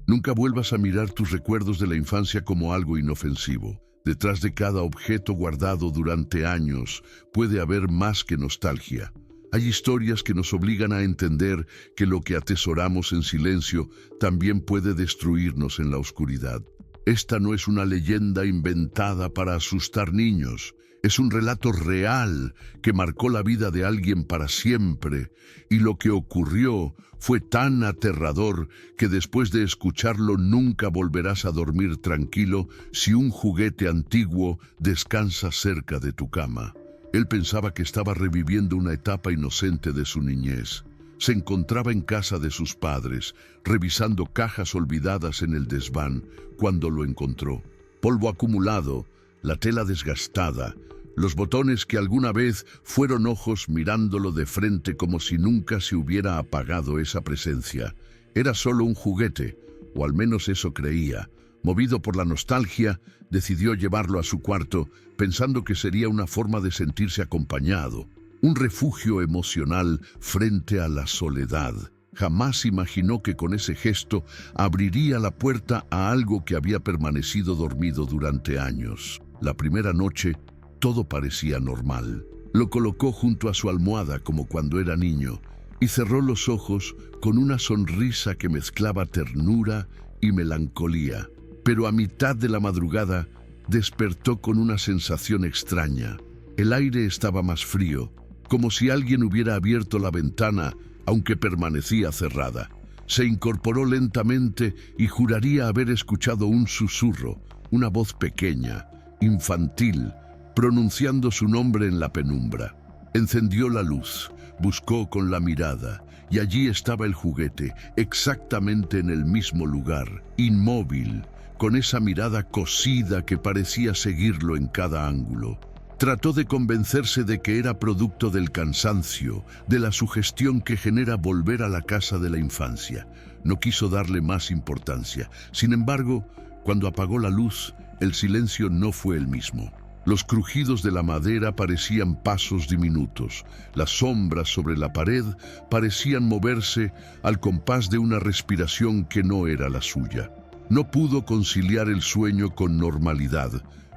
Nunca vuelvas a mirar tus recuerdos de la infancia como algo inofensivo. Detrás de cada objeto guardado durante años puede haber más que nostalgia. Hay historias que nos obligan a entender que lo que atesoramos en silencio también puede destruirnos en la oscuridad. Esta no es una leyenda inventada para asustar niños. Es un relato real que marcó la vida de alguien para siempre, y lo que ocurrió fue tan aterrador que después de escucharlo nunca volverás a dormir tranquilo si un juguete antiguo descansa cerca de tu cama. Él pensaba que estaba reviviendo una etapa inocente de su niñez. Se encontraba en casa de sus padres, revisando cajas olvidadas en el desván, cuando lo encontró. Polvo acumulado, la tela desgastada, los botones que alguna vez fueron ojos mirándolo de frente como si nunca se hubiera apagado esa presencia. Era solo un juguete, o al menos eso creía. Movido por la nostalgia, decidió llevarlo a su cuarto, pensando que sería una forma de sentirse acompañado, un refugio emocional frente a la soledad. Jamás imaginó que con ese gesto abriría la puerta a algo que había permanecido dormido durante años. La primera noche, todo parecía normal. Lo colocó junto a su almohada como cuando era niño y cerró los ojos con una sonrisa que mezclaba ternura y melancolía. Pero a mitad de la madrugada despertó con una sensación extraña. El aire estaba más frío, como si alguien hubiera abierto la ventana, aunque permanecía cerrada. Se incorporó lentamente y juraría haber escuchado un susurro, una voz pequeña, infantil, pronunciando su nombre en la penumbra. Encendió la luz, buscó con la mirada, y allí estaba el juguete, exactamente en el mismo lugar, inmóvil, con esa mirada cosida que parecía seguirlo en cada ángulo. Trató de convencerse de que era producto del cansancio, de la sugestión que genera volver a la casa de la infancia. No quiso darle más importancia. Sin embargo, cuando apagó la luz, el silencio no fue el mismo. Los crujidos de la madera parecían pasos diminutos. Las sombras sobre la pared parecían moverse al compás de una respiración que no era la suya. No pudo conciliar el sueño con normalidad,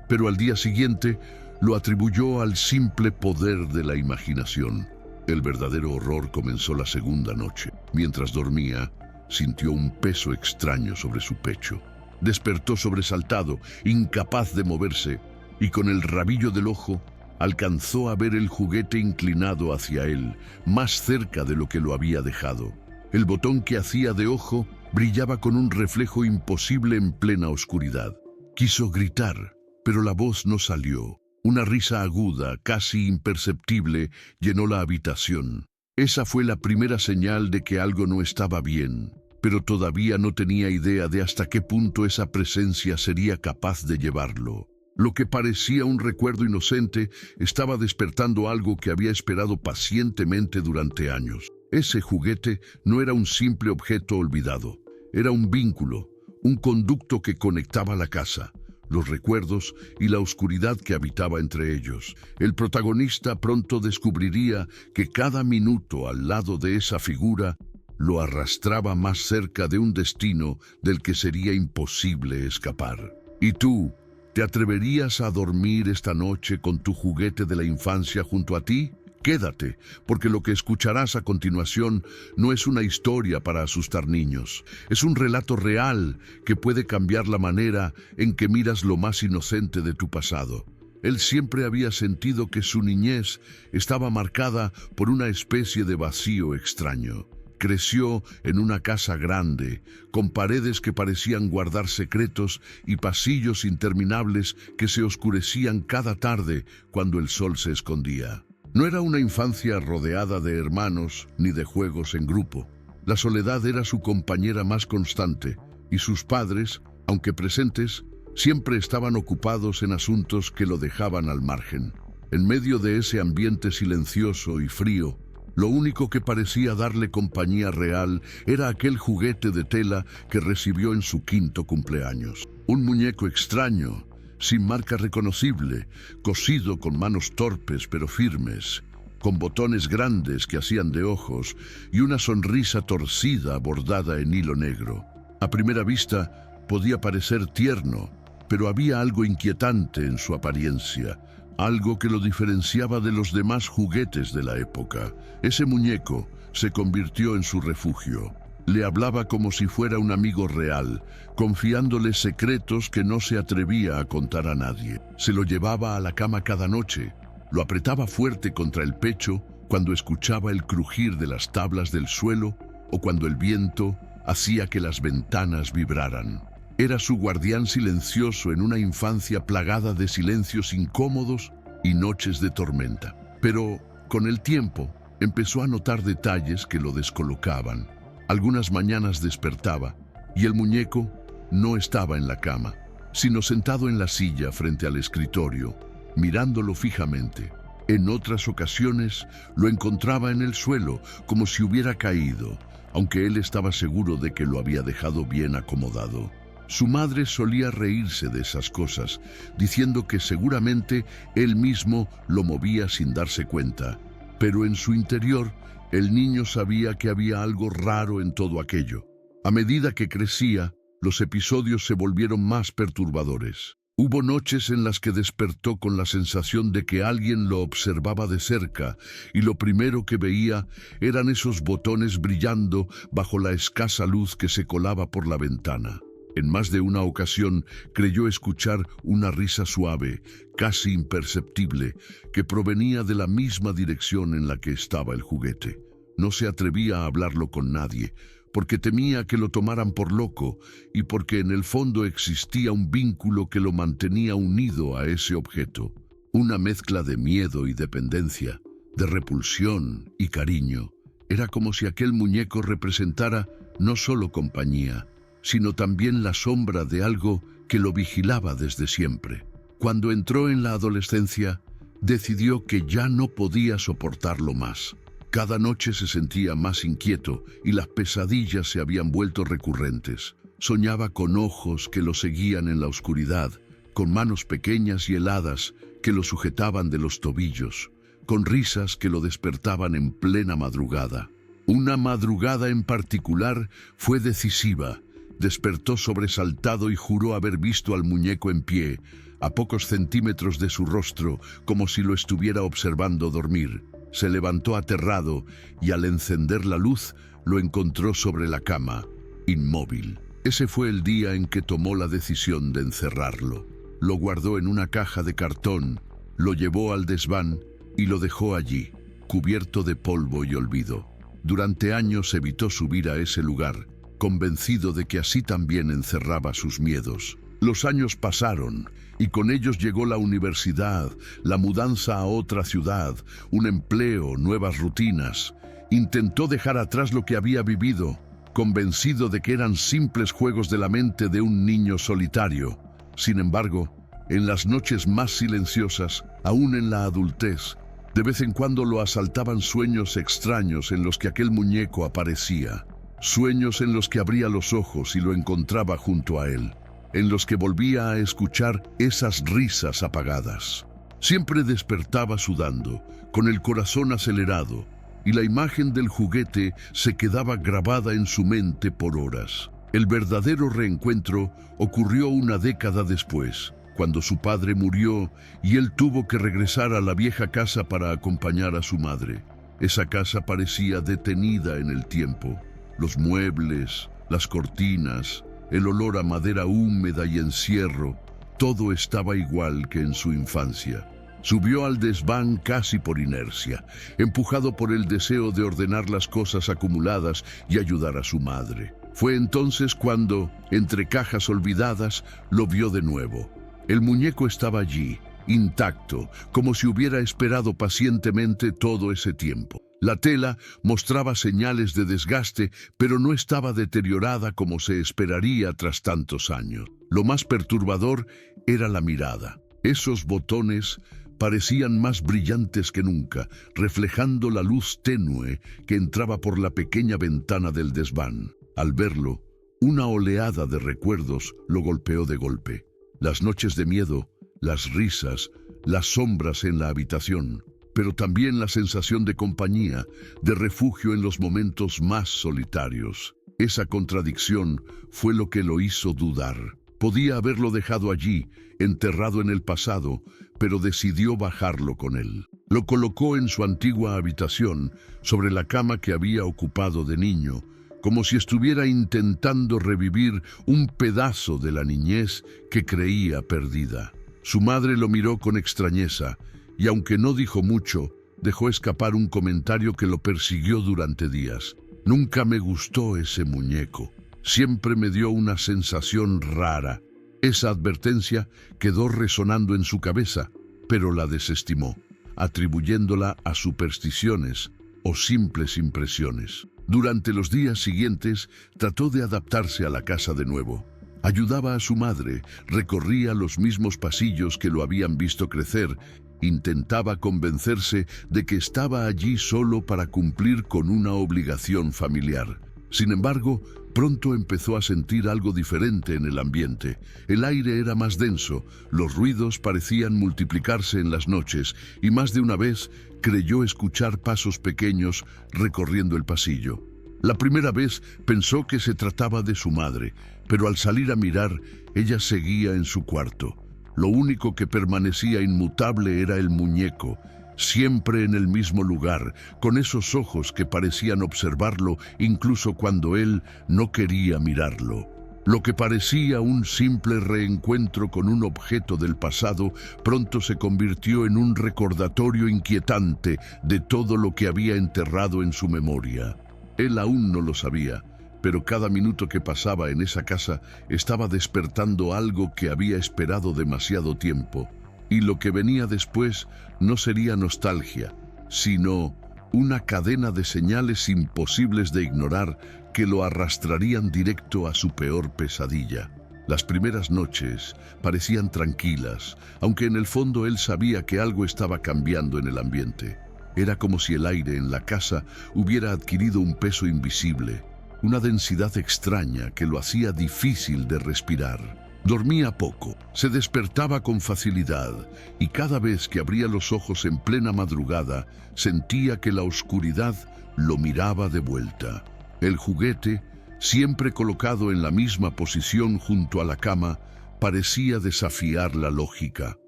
pero al día siguiente lo atribuyó al simple poder de la imaginación. El verdadero horror comenzó la segunda noche. Mientras dormía, sintió un peso extraño sobre su pecho. Despertó sobresaltado, incapaz de moverse, y con el rabillo del ojo alcanzó a ver el juguete inclinado hacia él, más cerca de lo que lo había dejado. El botón que hacía de ojo brillaba con un reflejo imposible en plena oscuridad. Quiso gritar, pero la voz no salió. Una risa aguda, casi imperceptible, llenó la habitación. Esa fue la primera señal de que algo no estaba bien, pero todavía no tenía idea de hasta qué punto esa presencia sería capaz de llevarlo. Lo que parecía un recuerdo inocente estaba despertando algo que había esperado pacientemente durante años. Ese juguete no era un simple objeto olvidado, era un vínculo, un conducto que conectaba la casa, los recuerdos y la oscuridad que habitaba entre ellos. El protagonista pronto descubriría que cada minuto al lado de esa figura lo arrastraba más cerca de un destino del que sería imposible escapar. ¿Y tú, te atreverías a dormir esta noche con tu juguete de la infancia junto a ti? Quédate, porque lo que escucharás a continuación no es una historia para asustar niños. Es un relato real que puede cambiar la manera en que miras lo más inocente de tu pasado. Él siempre había sentido que su niñez estaba marcada por una especie de vacío extraño. Creció en una casa grande, con paredes que parecían guardar secretos y pasillos interminables que se oscurecían cada tarde cuando el sol se escondía. No era una infancia rodeada de hermanos ni de juegos en grupo. La soledad era su compañera más constante, y sus padres, aunque presentes, siempre estaban ocupados en asuntos que lo dejaban al margen. En medio de ese ambiente silencioso y frío, lo único que parecía darle compañía real era aquel juguete de tela que recibió en su 5º cumpleaños. Un muñeco extraño, sin marca reconocible, cosido con manos torpes pero firmes, con botones grandes que hacían de ojos y una sonrisa torcida bordada en hilo negro. A primera vista podía parecer tierno, pero había algo inquietante en su apariencia, algo que lo diferenciaba de los demás juguetes de la época. Ese muñeco se convirtió en su refugio. Le hablaba como si fuera un amigo real, confiándole secretos que no se atrevía a contar a nadie. Se lo llevaba a la cama cada noche, lo apretaba fuerte contra el pecho cuando escuchaba el crujir de las tablas del suelo o cuando el viento hacía que las ventanas vibraran. Era su guardián silencioso en una infancia plagada de silencios incómodos y noches de tormenta. Pero, con el tiempo, empezó a notar detalles que lo descolocaban. Algunas mañanas despertaba y el muñeco no estaba en la cama, sino sentado en la silla frente al escritorio, mirándolo fijamente. En otras ocasiones lo encontraba en el suelo, como si hubiera caído, aunque él estaba seguro de que lo había dejado bien acomodado. Su madre solía reírse de esas cosas, diciendo que seguramente él mismo lo movía sin darse cuenta. Pero en su interior, el niño sabía que había algo raro en todo aquello. A medida que crecía, los episodios se volvieron más perturbadores. Hubo noches en las que despertó con la sensación de que alguien lo observaba de cerca y lo primero que veía eran esos botones brillando bajo la escasa luz que se colaba por la ventana. En más de una ocasión creyó escuchar una risa suave, casi imperceptible, que provenía de la misma dirección en la que estaba el juguete. No se atrevía a hablarlo con nadie, porque temía que lo tomaran por loco y porque en el fondo existía un vínculo que lo mantenía unido a ese objeto. Una mezcla de miedo y dependencia, de repulsión y cariño. Era como si aquel muñeco representara no solo compañía, sino también la sombra de algo que lo vigilaba desde siempre. Cuando entró en la adolescencia, decidió que ya no podía soportarlo más. Cada noche se sentía más inquieto y las pesadillas se habían vuelto recurrentes. Soñaba con ojos que lo seguían en la oscuridad, con manos pequeñas y heladas que lo sujetaban de los tobillos, con risas que lo despertaban en plena madrugada. Una madrugada en particular fue decisiva. Despertó sobresaltado y juró haber visto al muñeco en pie, a pocos centímetros de su rostro, como si lo estuviera observando dormir. Se levantó aterrado y al encender la luz lo encontró sobre la cama, inmóvil. Ese fue el día en que tomó la decisión de encerrarlo. Lo guardó en una caja de cartón, lo llevó al desván y lo dejó allí, cubierto de polvo y olvido. Durante años evitó subir a ese lugar, convencido de que así también encerraba sus miedos. Los años pasaron y con ellos llegó la universidad, la mudanza a otra ciudad, un empleo, nuevas rutinas. Intentó dejar atrás lo que había vivido, convencido de que eran simples juegos de la mente de un niño solitario. Sin embargo, en las noches más silenciosas, aún en la adultez, de vez en cuando lo asaltaban sueños extraños en los que aquel muñeco aparecía. Sueños en los que abría los ojos y lo encontraba junto a él, en los que volvía a escuchar esas risas apagadas. Siempre despertaba sudando, con el corazón acelerado, y la imagen del juguete se quedaba grabada en su mente por horas. El verdadero reencuentro ocurrió una década después, cuando su padre murió y él tuvo que regresar a la vieja casa para acompañar a su madre. Esa casa parecía detenida en el tiempo. Los muebles, las cortinas, el olor a madera húmeda y encierro, todo estaba igual que en su infancia. Subió al desván casi por inercia, empujado por el deseo de ordenar las cosas acumuladas y ayudar a su madre. Fue entonces cuando, entre cajas olvidadas, lo vio de nuevo. El muñeco estaba allí, intacto, como si hubiera esperado pacientemente todo ese tiempo. La tela mostraba señales de desgaste, pero no estaba deteriorada como se esperaría tras tantos años. Lo más perturbador era la mirada. Esos botones parecían más brillantes que nunca, reflejando la luz tenue que entraba por la pequeña ventana del desván. Al verlo, una oleada de recuerdos lo golpeó de golpe. Las noches de miedo, las risas, las sombras en la habitación, pero también la sensación de compañía, de refugio en los momentos más solitarios. Esa contradicción fue lo que lo hizo dudar. Podía haberlo dejado allí, enterrado en el pasado, pero decidió bajarlo con él. Lo colocó en su antigua habitación, sobre la cama que había ocupado de niño, como si estuviera intentando revivir un pedazo de la niñez que creía perdida. Su madre lo miró con extrañeza, y aunque no dijo mucho, dejó escapar un comentario que lo persiguió durante días. Nunca me gustó ese muñeco. Siempre me dio una sensación rara. Esa advertencia quedó resonando en su cabeza, pero la desestimó, atribuyéndola a supersticiones o simples impresiones. Durante los días siguientes, trató de adaptarse a la casa de nuevo. Ayudaba a su madre, recorría los mismos pasillos que lo habían visto crecer. Intentaba convencerse de que estaba allí solo para cumplir con una obligación familiar. Sin embargo, pronto empezó a sentir algo diferente en el ambiente. El aire era más denso, los ruidos parecían multiplicarse en las noches, y más de una vez creyó escuchar pasos pequeños recorriendo el pasillo. La primera vez pensó que se trataba de su madre, pero al salir a mirar, ella seguía en su cuarto. Lo único que permanecía inmutable era el muñeco, siempre en el mismo lugar, con esos ojos que parecían observarlo incluso cuando él no quería mirarlo. Lo que parecía un simple reencuentro con un objeto del pasado, pronto se convirtió en un recordatorio inquietante de todo lo que había enterrado en su memoria. Él aún no lo sabía, pero cada minuto que pasaba en esa casa estaba despertando algo que había esperado demasiado tiempo. Y lo que venía después no sería nostalgia, sino una cadena de señales imposibles de ignorar que lo arrastrarían directo a su peor pesadilla. Las primeras noches parecían tranquilas, aunque en el fondo él sabía que algo estaba cambiando en el ambiente. Era como si el aire en la casa hubiera adquirido un peso invisible, una densidad extraña que lo hacía difícil de respirar. Dormía poco, se despertaba con facilidad y cada vez que abría los ojos en plena madrugada sentía que la oscuridad lo miraba de vuelta. El juguete, siempre colocado en la misma posición junto a la cama, parecía desafiar la lógica.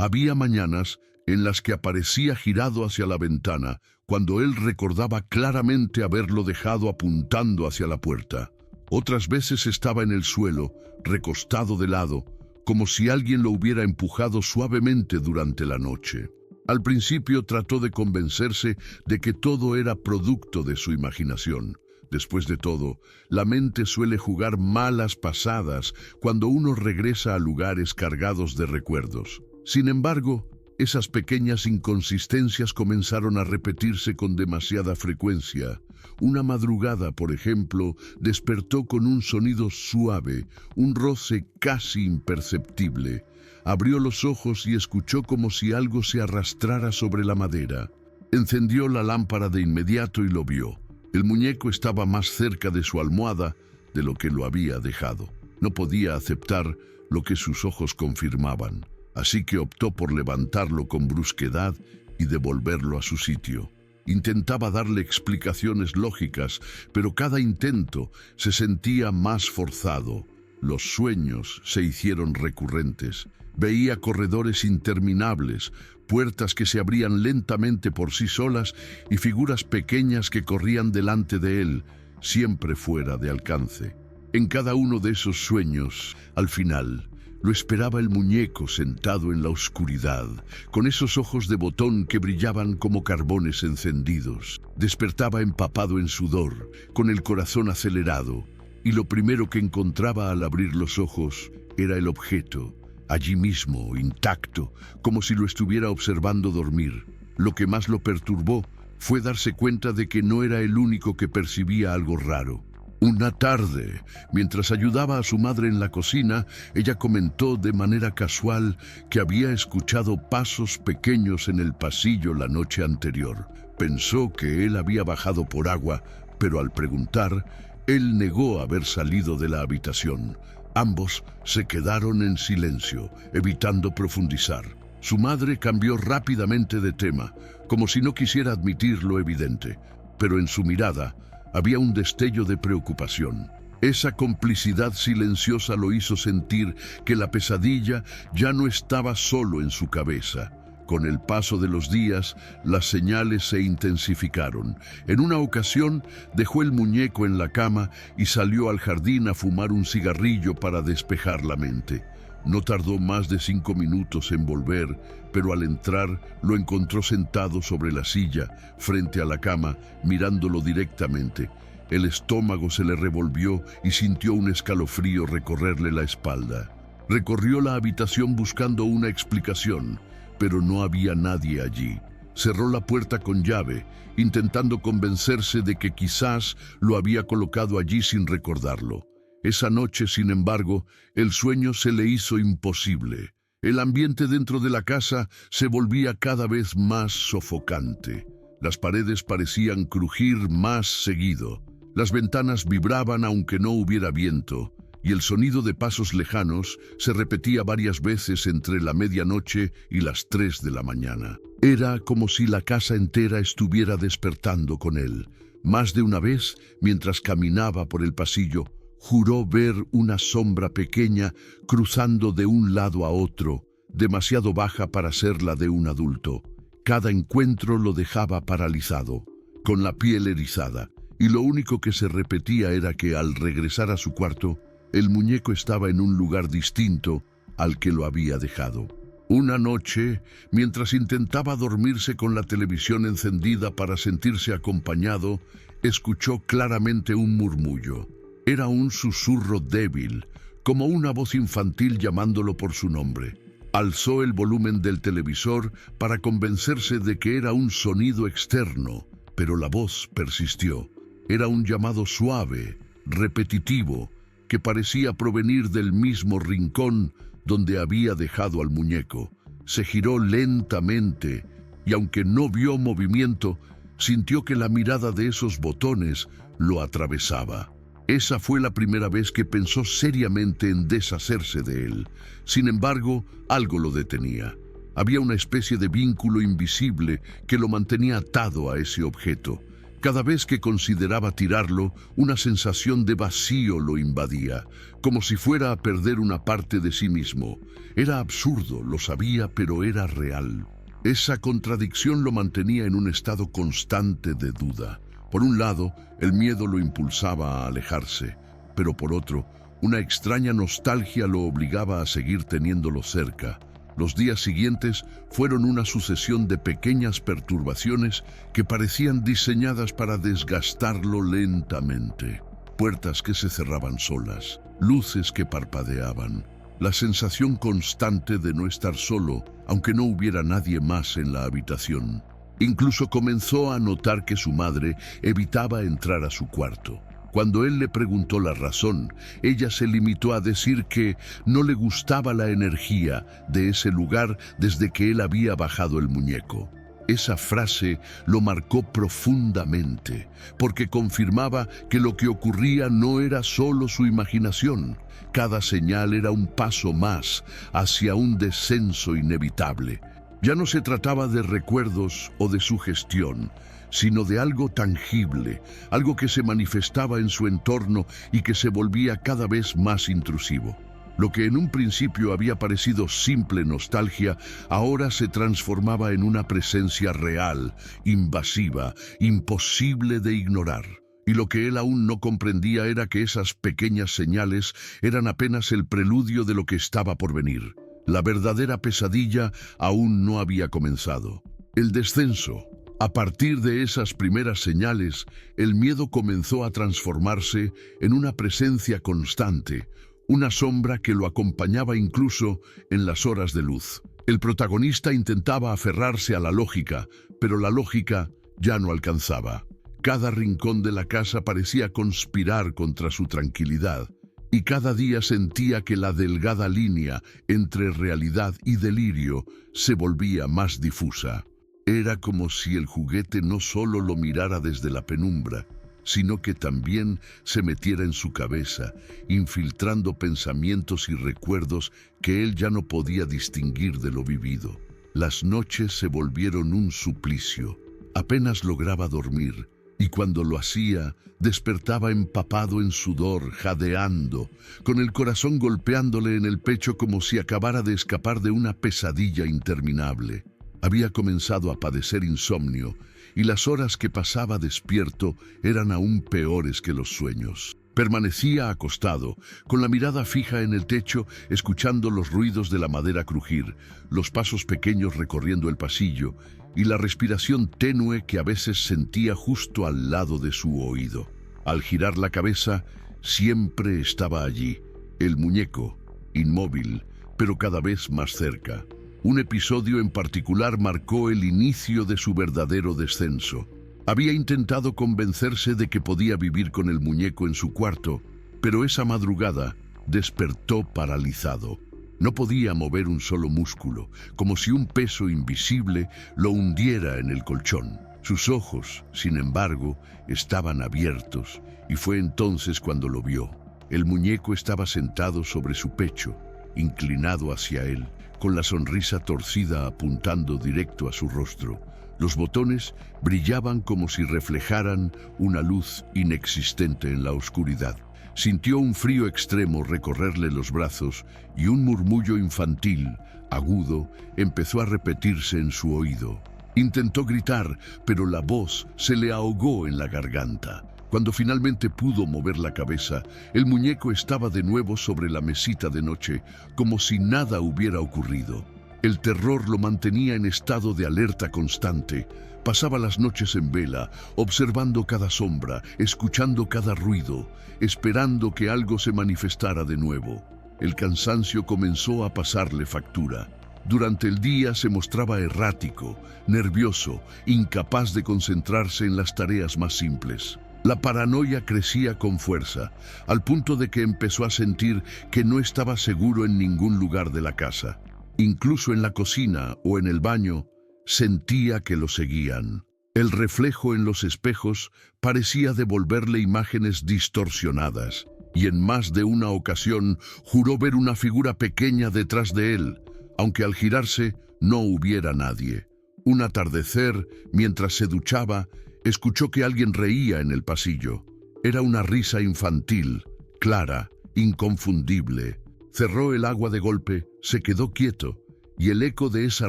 Había mañanas en las que aparecía girado hacia la ventana, cuando él recordaba claramente haberlo dejado apuntando hacia la puerta. Otras veces estaba en el suelo, recostado de lado, como si alguien lo hubiera empujado suavemente durante la noche. Al principio trató de convencerse de que todo era producto de su imaginación. Después de todo, la mente suele jugar malas pasadas cuando uno regresa a lugares cargados de recuerdos. Sin embargo, esas pequeñas inconsistencias comenzaron a repetirse con demasiada frecuencia. Una madrugada, por ejemplo, despertó con un sonido suave, un roce casi imperceptible. Abrió los ojos y escuchó como si algo se arrastrara sobre la madera. Encendió la lámpara de inmediato y lo vio. El muñeco estaba más cerca de su almohada de lo que lo había dejado. No podía aceptar lo que sus ojos confirmaban, así que optó por levantarlo con brusquedad y devolverlo a su sitio. Intentaba darle explicaciones lógicas, pero cada intento se sentía más forzado. Los sueños se hicieron recurrentes. Veía corredores interminables, puertas que se abrían lentamente por sí solas y figuras pequeñas que corrían delante de él, siempre fuera de alcance. En cada uno de esos sueños, al final, lo esperaba el muñeco sentado en la oscuridad, con esos ojos de botón que brillaban como carbones encendidos. Despertaba empapado en sudor, con el corazón acelerado, y lo primero que encontraba al abrir los ojos era el objeto, allí mismo, intacto, como si lo estuviera observando dormir. Lo que más lo perturbó fue darse cuenta de que no era el único que percibía algo raro. Una tarde, mientras ayudaba a su madre en la cocina, ella comentó de manera casual que había escuchado pasos pequeños en el pasillo la noche anterior. Pensó que él había bajado por agua, pero al preguntar, él negó haber salido de la habitación. Ambos se quedaron en silencio, evitando profundizar. Su madre cambió rápidamente de tema, como si no quisiera admitir lo evidente, pero en su mirada Había un destello de preocupación. Esa complicidad silenciosa lo hizo sentir que la pesadilla ya no estaba solo en su cabeza. Con el paso de los días, las señales se intensificaron. En una ocasión, dejó el muñeco en la cama y salió al jardín a fumar un cigarrillo para despejar la mente. No tardó más de 5 minutos en volver, pero al entrar lo encontró sentado sobre la silla, frente a la cama, mirándolo directamente. El estómago se le revolvió y sintió un escalofrío recorrerle la espalda. Recorrió la habitación buscando una explicación, pero no había nadie allí. Cerró la puerta con llave, intentando convencerse de que quizás lo había colocado allí sin recordarlo. Esa noche, sin embargo, el sueño se le hizo imposible. El ambiente dentro de la casa se volvía cada vez más sofocante. Las paredes parecían crujir más seguido. Las ventanas vibraban aunque no hubiera viento, y el sonido de pasos lejanos se repetía varias veces entre la medianoche y las 3 de la mañana. Era como si la casa entera estuviera despertando con él. Más de una vez, mientras caminaba por el pasillo, juró ver una sombra pequeña cruzando de un lado a otro, demasiado baja para ser la de un adulto. Cada encuentro lo dejaba paralizado, con la piel erizada, y lo único que se repetía era que al regresar a su cuarto, el muñeco estaba en un lugar distinto al que lo había dejado. Una noche, mientras intentaba dormirse con la televisión encendida para sentirse acompañado, escuchó claramente un murmullo. Era un susurro débil, como una voz infantil llamándolo por su nombre. Alzó el volumen del televisor para convencerse de que era un sonido externo, pero la voz persistió. Era un llamado suave, repetitivo, que parecía provenir del mismo rincón donde había dejado al muñeco. Se giró lentamente y aunque no vio movimiento, sintió que la mirada de esos botones lo atravesaba. Esa fue la primera vez que pensó seriamente en deshacerse de él. Sin embargo, algo lo detenía. Había una especie de vínculo invisible que lo mantenía atado a ese objeto. Cada vez que consideraba tirarlo, una sensación de vacío lo invadía, como si fuera a perder una parte de sí mismo. Era absurdo, lo sabía, pero era real. Esa contradicción lo mantenía en un estado constante de duda. Por un lado, el miedo lo impulsaba a alejarse, pero por otro, una extraña nostalgia lo obligaba a seguir teniéndolo cerca. Los días siguientes fueron una sucesión de pequeñas perturbaciones que parecían diseñadas para desgastarlo lentamente. Puertas que se cerraban solas, luces que parpadeaban, la sensación constante de no estar solo, aunque no hubiera nadie más en la habitación. Incluso comenzó a notar que su madre evitaba entrar a su cuarto. Cuando él le preguntó la razón, ella se limitó a decir que no le gustaba la energía de ese lugar desde que él había bajado el muñeco. Esa frase lo marcó profundamente, porque confirmaba que lo que ocurría no era solo su imaginación. Cada señal era un paso más hacia un descenso inevitable. Ya no se trataba de recuerdos o de sugestión, sino de algo tangible, algo que se manifestaba en su entorno y que se volvía cada vez más intrusivo. Lo que en un principio había parecido simple nostalgia, ahora se transformaba en una presencia real, invasiva, imposible de ignorar. Y lo que él aún no comprendía era que esas pequeñas señales eran apenas el preludio de lo que estaba por venir. La verdadera pesadilla aún no había comenzado. El descenso. A partir de esas primeras señales, el miedo comenzó a transformarse en una presencia constante, una sombra que lo acompañaba incluso en las horas de luz. El protagonista intentaba aferrarse a la lógica, pero la lógica ya no alcanzaba. Cada rincón de la casa parecía conspirar contra su tranquilidad, y cada día sentía que la delgada línea entre realidad y delirio se volvía más difusa. Era como si el juguete no solo lo mirara desde la penumbra, sino que también se metiera en su cabeza, infiltrando pensamientos y recuerdos que él ya no podía distinguir de lo vivido. Las noches se volvieron un suplicio. Apenas lograba dormir, y cuando lo hacía, despertaba empapado en sudor, jadeando, con el corazón golpeándole en el pecho como si acabara de escapar de una pesadilla interminable. Había comenzado a padecer insomnio, y las horas que pasaba despierto eran aún peores que los sueños. Permanecía acostado, con la mirada fija en el techo, escuchando los ruidos de la madera crujir, los pasos pequeños recorriendo el pasillo y la respiración tenue que a veces sentía justo al lado de su oído. Al girar la cabeza, siempre estaba allí, el muñeco, inmóvil, pero cada vez más cerca. Un episodio en particular marcó el inicio de su verdadero descenso. Había intentado convencerse de que podía vivir con el muñeco en su cuarto, pero esa madrugada despertó paralizado. No podía mover un solo músculo, como si un peso invisible lo hundiera en el colchón. Sus ojos, sin embargo, estaban abiertos, y fue entonces cuando lo vio. El muñeco estaba sentado sobre su pecho, inclinado hacia él, con la sonrisa torcida apuntando directo a su rostro. Los botones brillaban como si reflejaran una luz inexistente en la oscuridad. Sintió un frío extremo recorrerle los brazos y un murmullo infantil, agudo, empezó a repetirse en su oído. Intentó gritar, pero la voz se le ahogó en la garganta. Cuando finalmente pudo mover la cabeza, el muñeco estaba de nuevo sobre la mesita de noche, como si nada hubiera ocurrido. El terror lo mantenía en estado de alerta constante. Pasaba las noches en vela, observando cada sombra, escuchando cada ruido, esperando que algo se manifestara de nuevo. El cansancio comenzó a pasarle factura. Durante el día se mostraba errático, nervioso, incapaz de concentrarse en las tareas más simples. La paranoia crecía con fuerza, al punto de que empezó a sentir que no estaba seguro en ningún lugar de la casa. Incluso en la cocina o en el baño, sentía que lo seguían. El reflejo en los espejos parecía devolverle imágenes distorsionadas, y en más de una ocasión juró ver una figura pequeña detrás de él, aunque al girarse no hubiera nadie. Un atardecer, mientras se duchaba, escuchó que alguien reía en el pasillo. Era una risa infantil, clara, inconfundible. Cerró el agua de golpe, se quedó quieto, y el eco de esa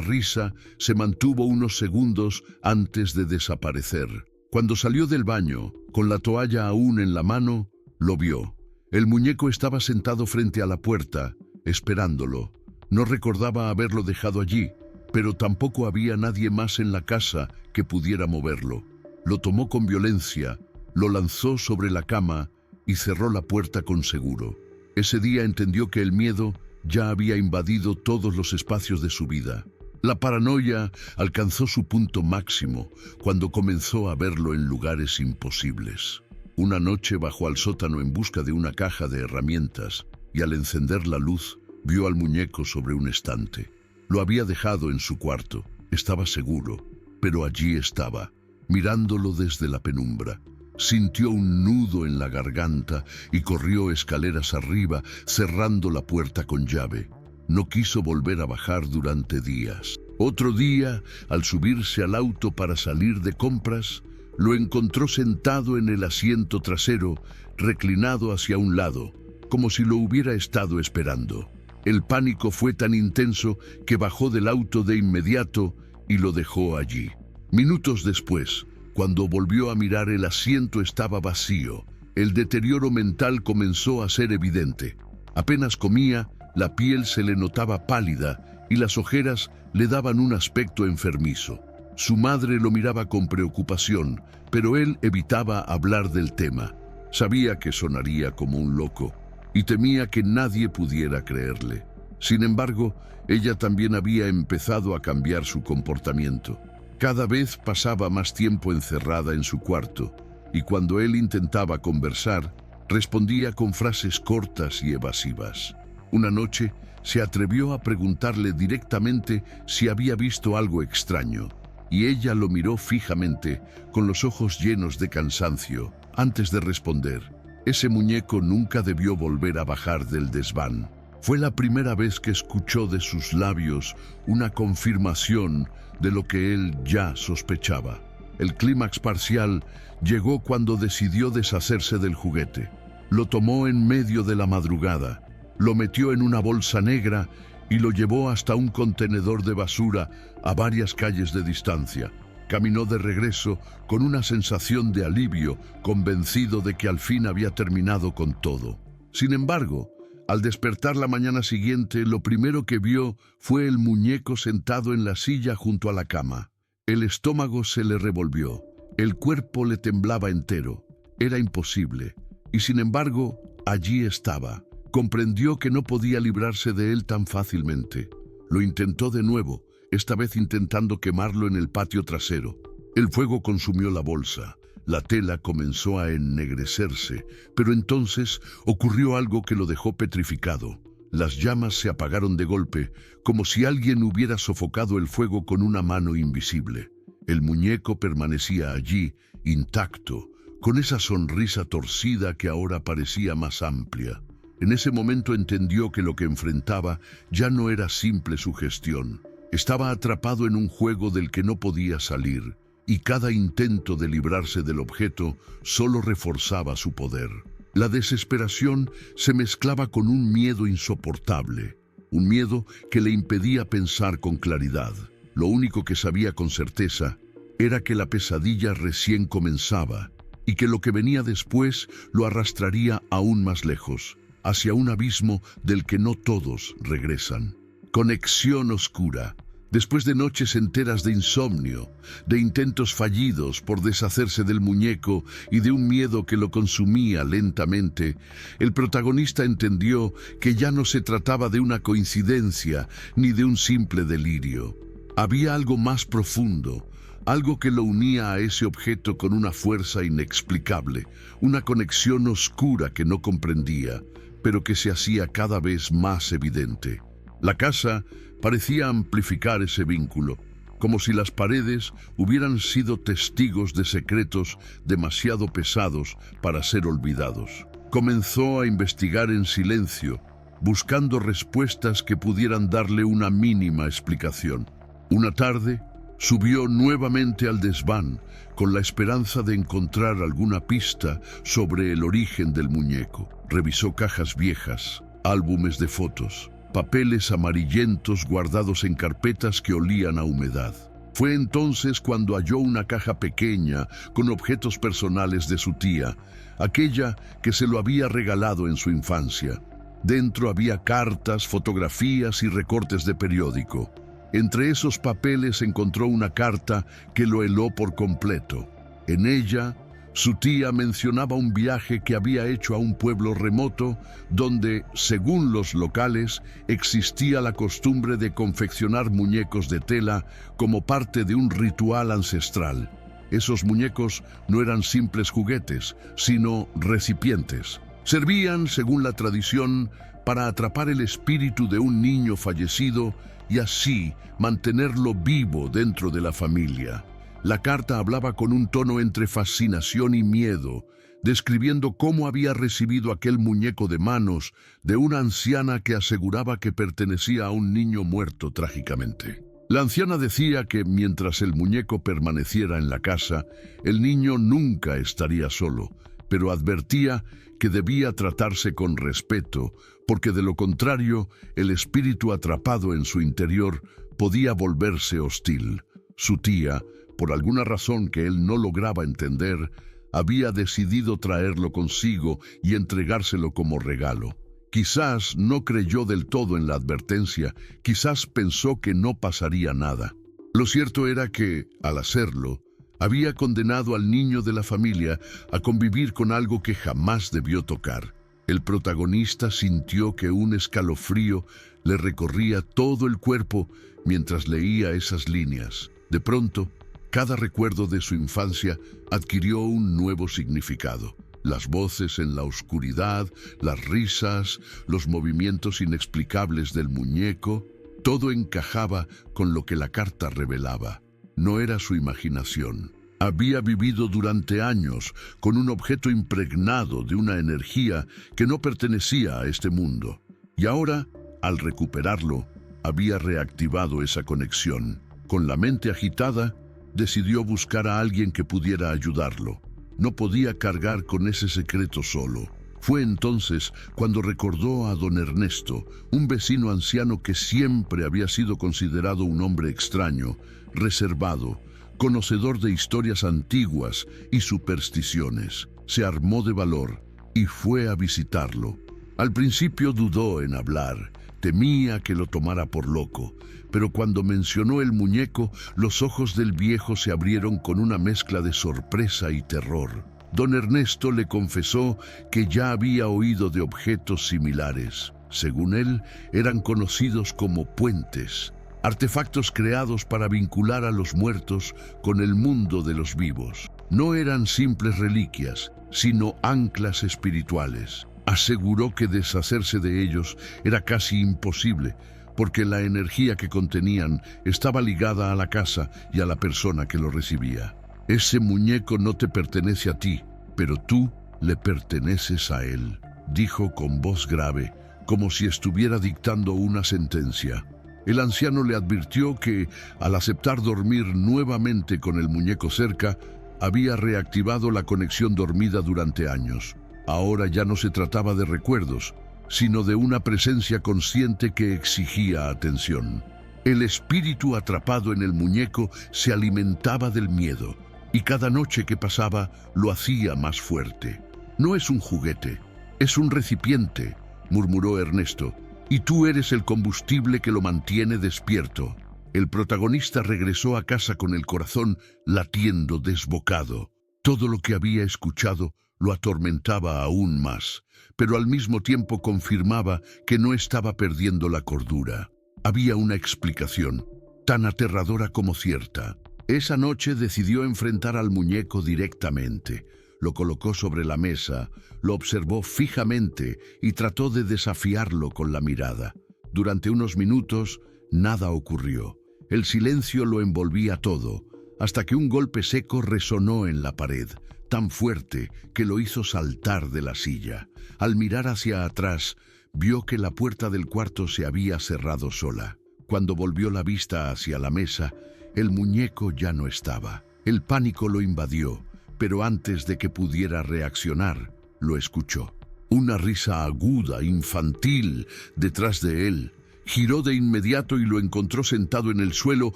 risa se mantuvo unos segundos antes de desaparecer. Cuando salió del baño, con la toalla aún en la mano, lo vio. El muñeco estaba sentado frente a la puerta, esperándolo. No recordaba haberlo dejado allí, pero tampoco había nadie más en la casa que pudiera moverlo. Lo tomó con violencia, lo lanzó sobre la cama y cerró la puerta con seguro. Ese día entendió que el miedo ya había invadido todos los espacios de su vida. La paranoia alcanzó su punto máximo cuando comenzó a verlo en lugares imposibles. Una noche bajó al sótano en busca de una caja de herramientas y al encender la luz vio al muñeco sobre un estante. Lo había dejado en su cuarto, estaba seguro, pero allí estaba, mirándolo desde la penumbra. Sintió un nudo en la garganta y corrió escaleras arriba, cerrando la puerta con llave. No quiso volver a bajar durante días. Otro día, al subirse al auto para salir de compras, lo encontró sentado en el asiento trasero, reclinado hacia un lado, como si lo hubiera estado esperando. El pánico fue tan intenso que bajó del auto de inmediato y lo dejó allí. Minutos después, cuando volvió a mirar, el asiento estaba vacío. El deterioro mental comenzó a ser evidente. Apenas comía, la piel se le notaba pálida y las ojeras le daban un aspecto enfermizo. Su madre lo miraba con preocupación, pero él evitaba hablar del tema. Sabía que sonaría como un loco y temía que nadie pudiera creerle. Sin embargo, ella también había empezado a cambiar su comportamiento. Cada vez pasaba más tiempo encerrada en su cuarto, y cuando él intentaba conversar, respondía con frases cortas y evasivas. Una noche, se atrevió a preguntarle directamente si había visto algo extraño, y ella lo miró fijamente, con los ojos llenos de cansancio, antes de responder. Ese muñeco nunca debió volver a bajar del desván. Fue la primera vez que escuchó de sus labios una confirmación de lo que él ya sospechaba. El clímax parcial llegó cuando decidió deshacerse del juguete. Lo tomó en medio de la madrugada, lo metió en una bolsa negra y lo llevó hasta un contenedor de basura a varias calles de distancia. Caminó de regreso con una sensación de alivio, convencido de que al fin había terminado con todo. Sin embargo, al despertar la mañana siguiente, lo primero que vio fue el muñeco sentado en la silla junto a la cama. El estómago se le revolvió, el cuerpo le temblaba entero. Era imposible, y sin embargo, allí estaba. Comprendió que no podía librarse de él tan fácilmente. Lo intentó de nuevo, esta vez intentando quemarlo en el patio trasero. El fuego consumió la bolsa. La tela comenzó a ennegrecerse, pero entonces ocurrió algo que lo dejó petrificado. Las llamas se apagaron de golpe, como si alguien hubiera sofocado el fuego con una mano invisible. El muñeco permanecía allí, intacto, con esa sonrisa torcida que ahora parecía más amplia. En ese momento entendió que lo que enfrentaba ya no era simple sugestión. Estaba atrapado en un juego del que no podía salir, y cada intento de librarse del objeto solo reforzaba su poder. La desesperación se mezclaba con un miedo insoportable, un miedo que le impedía pensar con claridad. Lo único que sabía con certeza era que la pesadilla recién comenzaba y que lo que venía después lo arrastraría aún más lejos, hacia un abismo del que no todos regresan. Conexión oscura. Después de noches enteras de insomnio, de intentos fallidos por deshacerse del muñeco y de un miedo que lo consumía lentamente, el protagonista entendió que ya no se trataba de una coincidencia ni de un simple delirio. Había algo más profundo, algo que lo unía a ese objeto con una fuerza inexplicable, una conexión oscura que no comprendía, pero que se hacía cada vez más evidente. La casa parecía amplificar ese vínculo, como si las paredes hubieran sido testigos de secretos demasiado pesados para ser olvidados. Comenzó a investigar en silencio, buscando respuestas que pudieran darle una mínima explicación. Una tarde, subió nuevamente al desván, con la esperanza de encontrar alguna pista sobre el origen del muñeco. Revisó cajas viejas, álbumes de fotos, papeles amarillentos guardados en carpetas que olían a humedad. Fue entonces cuando halló una caja pequeña con objetos personales de su tía, aquella que se lo había regalado en su infancia. Dentro había cartas, fotografías y recortes de periódico. Entre esos papeles encontró una carta que lo heló por completo. En ella, su tía mencionaba un viaje que había hecho a un pueblo remoto donde, según los locales, existía la costumbre de confeccionar muñecos de tela como parte de un ritual ancestral. Esos muñecos no eran simples juguetes, sino recipientes. Servían, según la tradición, para atrapar el espíritu de un niño fallecido y así mantenerlo vivo dentro de la familia. La carta hablaba con un tono entre fascinación y miedo, describiendo cómo había recibido aquel muñeco de manos de una anciana que aseguraba que pertenecía a un niño muerto trágicamente. La anciana decía que mientras el muñeco permaneciera en la casa, el niño nunca estaría solo, pero advertía que debía tratarse con respeto, porque de lo contrario, el espíritu atrapado en su interior podía volverse hostil. Su tía, por alguna razón que él no lograba entender, había decidido traerlo consigo y entregárselo como regalo. Quizás no creyó del todo en la advertencia, quizás pensó que no pasaría nada. Lo cierto era que, al hacerlo, había condenado al niño de la familia a convivir con algo que jamás debió tocar. El protagonista sintió que un escalofrío le recorría todo el cuerpo mientras leía esas líneas. De pronto, cada recuerdo de su infancia adquirió un nuevo significado. Las voces en la oscuridad, las risas, los movimientos inexplicables del muñeco, todo encajaba con lo que la carta revelaba. No era su imaginación. Había vivido durante años con un objeto impregnado de una energía que no pertenecía a este mundo. Y ahora, al recuperarlo, había reactivado esa conexión. Con la mente agitada, Decidió buscar a alguien que pudiera ayudarlo. No podía cargar con ese secreto solo. Fue entonces cuando recordó a don Ernesto, un vecino anciano que siempre había sido considerado un hombre extraño, reservado, conocedor de historias antiguas y supersticiones. Se armó de valor y fue a visitarlo. Al principio dudó en hablar, temía que lo tomara por loco, pero cuando mencionó el muñeco, los ojos del viejo se abrieron con una mezcla de sorpresa y terror. Don Ernesto le confesó que ya había oído de objetos similares. Según él, eran conocidos como puentes, artefactos creados para vincular a los muertos con el mundo de los vivos. No eran simples reliquias, sino anclas espirituales. Aseguró que deshacerse de ellos era casi imposible, porque la energía que contenían estaba ligada a la casa y a la persona que lo recibía. Ese muñeco no te pertenece a ti, pero tú le perteneces a él, dijo con voz grave, como si estuviera dictando una sentencia. El anciano le advirtió que, al aceptar dormir nuevamente con el muñeco cerca, había reactivado la conexión dormida durante años. Ahora ya no se trataba de recuerdos, sino de una presencia consciente que exigía atención. El espíritu atrapado en el muñeco se alimentaba del miedo, y cada noche que pasaba lo hacía más fuerte. No es un juguete, es un recipiente, murmuró Ernesto, y tú eres el combustible que lo mantiene despierto. El protagonista regresó a casa con el corazón latiendo desbocado. Todo lo que había escuchado lo atormentaba aún más, pero al mismo tiempo confirmaba que no estaba perdiendo la cordura. Había una explicación, tan aterradora como cierta. Esa noche decidió enfrentar al muñeco directamente. Lo colocó sobre la mesa, lo observó fijamente y trató de desafiarlo con la mirada. Durante unos minutos, nada ocurrió. El silencio lo envolvía todo, hasta que un golpe seco resonó en la pared, tan fuerte que lo hizo saltar de la silla. Al mirar hacia atrás, vio que la puerta del cuarto se había cerrado sola. Cuando volvió la vista hacia la mesa, el muñeco ya no estaba. El pánico lo invadió, pero antes de que pudiera reaccionar, lo escuchó. Una risa aguda, infantil, detrás de él. Giró de inmediato y lo encontró sentado en el suelo